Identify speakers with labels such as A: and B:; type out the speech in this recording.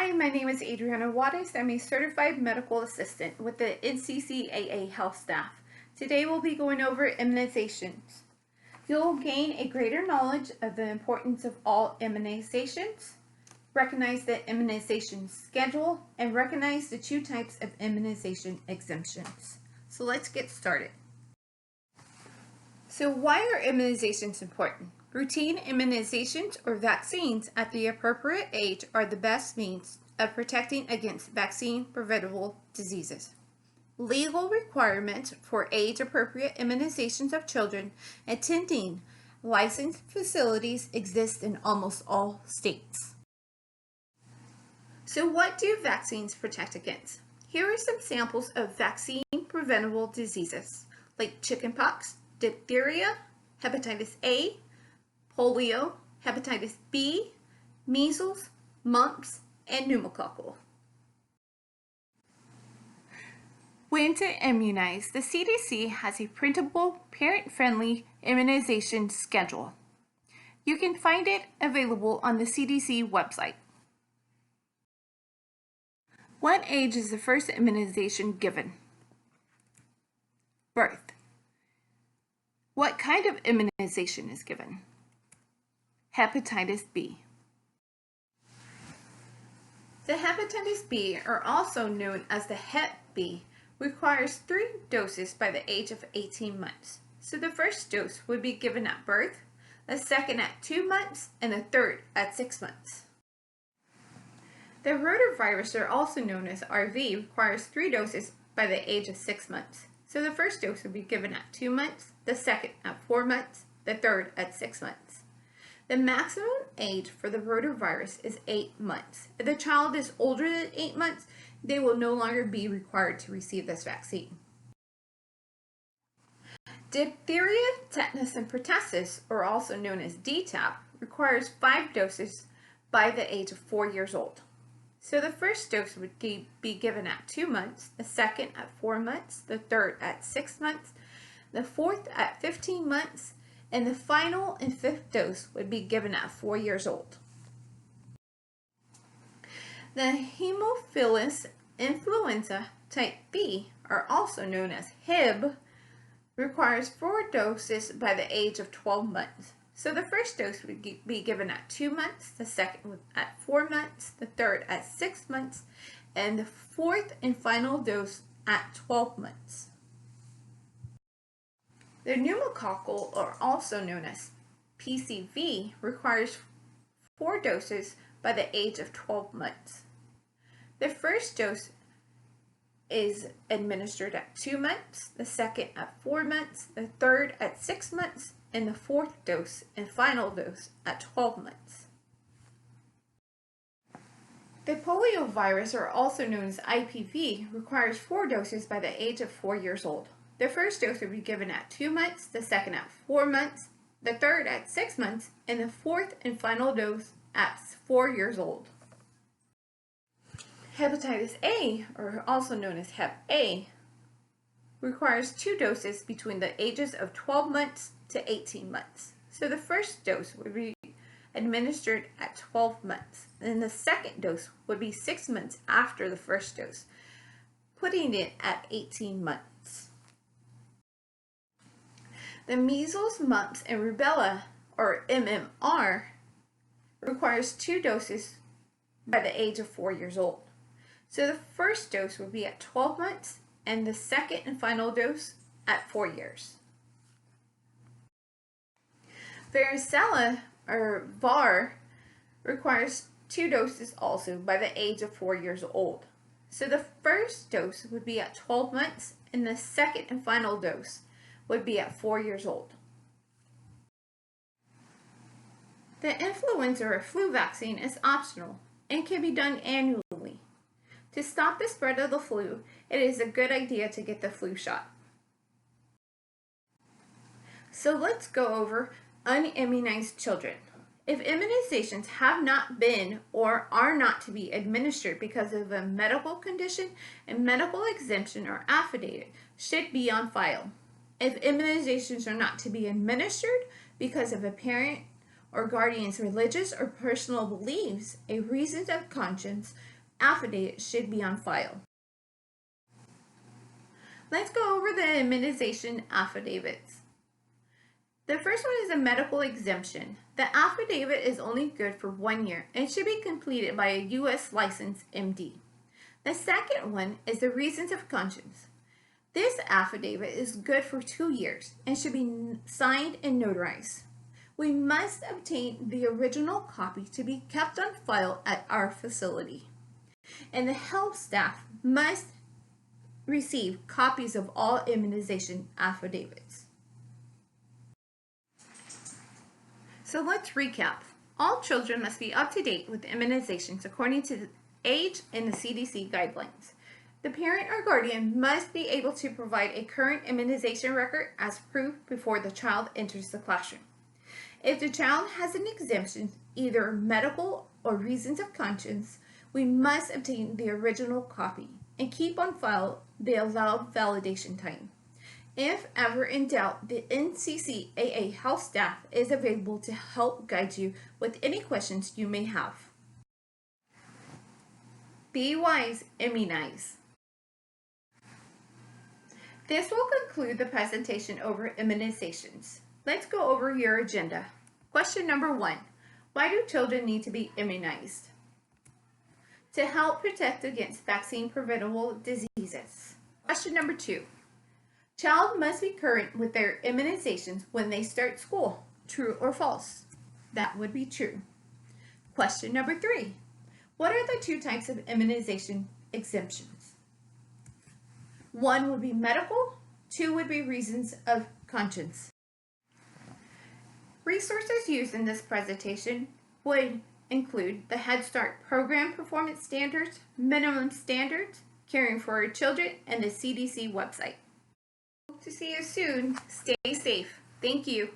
A: Hi, my name is Adriana Juarez. I'm a certified medical assistant with the NCCAA health staff. Today we'll be going over immunizations. You'll gain a greater knowledge of the importance of all immunizations, recognize the immunization schedule, and recognize the two types of immunization exemptions. So let's get started. So why are immunizations important? Routine immunizations or vaccines at the appropriate age are the best means of protecting against vaccine-preventable diseases. Legal requirements for age-appropriate immunizations of children attending licensed facilities exist in almost all states. So what do vaccines protect against? Here are some samples of vaccine-preventable diseases like chickenpox, diphtheria, hepatitis A, polio, hepatitis B, measles, mumps, and pneumococcal. When to immunize, the CDC has a printable, parent-friendly immunization schedule. You can find it available on the CDC website. What age is the first immunization given? Birth. What kind of immunization is given? Hepatitis B. The hepatitis B, or also known as the Hep B, requires 3 doses by the age of 18 months. So the first dose would be given at birth, the second at 2 months, and the third at 6 months. The rotavirus, or also known as RV, requires 3 doses by the age of 6 months. So the first dose would be given at 2 months, the second at 4 months, the third at 6 months. The maximum age for the rotavirus is 8 months. If the child is older than 8 months, they will no longer be required to receive this vaccine. Diphtheria, tetanus, and pertussis, or also known as DTaP, requires 5 doses by the age of 4 years old. So the first dose would be given at 2 months, the second at 4 months, the third at 6 months, the fourth at 15 months, and the final and 5th dose would be given at 4 years old. The hemophilic influenza type B, or also known as Hib, requires 4 doses by the age of 12 months. So the first dose would be given at 2 months, the second at 4 months, the third at 6 months, and the fourth and final dose at 12 months. The pneumococcal, or also known as PCV, requires 4 doses by the age of 12 months. The first dose is administered at 2 months, the second at 4 months, the third at 6 months, and the fourth dose and final dose at 12 months. The polio virus, or also known as IPV, requires 4 doses by the age of 4 years old. The first dose would be given at 2 months, the second at 4 months, the third at 6 months, and the fourth and final dose at 4 years old. Hepatitis A, or also known as Hep A, requires 2 doses between the ages of 12 months to 18 months. So the first dose would be administered at 12 months, and the second dose would be 6 months after the first dose, putting it at 18 months. The measles, mumps, and rubella, or MMR, requires 2 doses by the age of 4 years old. So the first dose would be at 12 months, and the second and final dose at 4 years. Varicella, or VAR, requires 2 doses also by the age of 4 years old. So the first dose would be at 12 months, and the second and final dose would be at 4 years old. The influenza or flu vaccine is optional and can be done annually. To stop the spread of the flu, it is a good idea to get the flu shot. So let's go over unimmunized children. If immunizations have not been or are not to be administered because of a medical condition, a medical exemption or affidavit should be on file. If immunizations are not to be administered because of a parent or guardian's religious or personal beliefs, a reason of conscience, affidavit should be on file. Let's go over the immunization affidavits. The first one is a medical exemption. The affidavit is only good for 1 year and should be completed by a U.S. licensed MD. The second one is the reasons of conscience. This affidavit is good for 2 years and should be signed and notarized. We must obtain the original copy to be kept on file at our facility. And the health staff must receive copies of all immunization affidavits. So let's recap. All children must be up to date with immunizations according to the age and the CDC guidelines. The parent or guardian must be able to provide a current immunization record as proof before the child enters the classroom. If the child has an exemption, either medical or reasons of conscience, we must obtain the original copy and keep on file the allowed validation time. If ever in doubt, the NCCAA health staff is available to help guide you with any questions you may have. Be wise, immunize. This will conclude the presentation over immunizations. Let's go over your agenda. Question number 1. Why do children need to be immunized? To help protect against vaccine-preventable diseases. Question number 2. Child must be current with their immunizations when they start school. True or false? That would be true. Question number 3. What are the 2 types of immunization exemptions? 1 would be medical, 2 would be reasons of conscience. Resources used in this presentation would include the Head Start Program Performance Standards, Minimum Standards, Caring for Our Children, and the CDC website. Hope to see you soon. Stay safe. Thank you.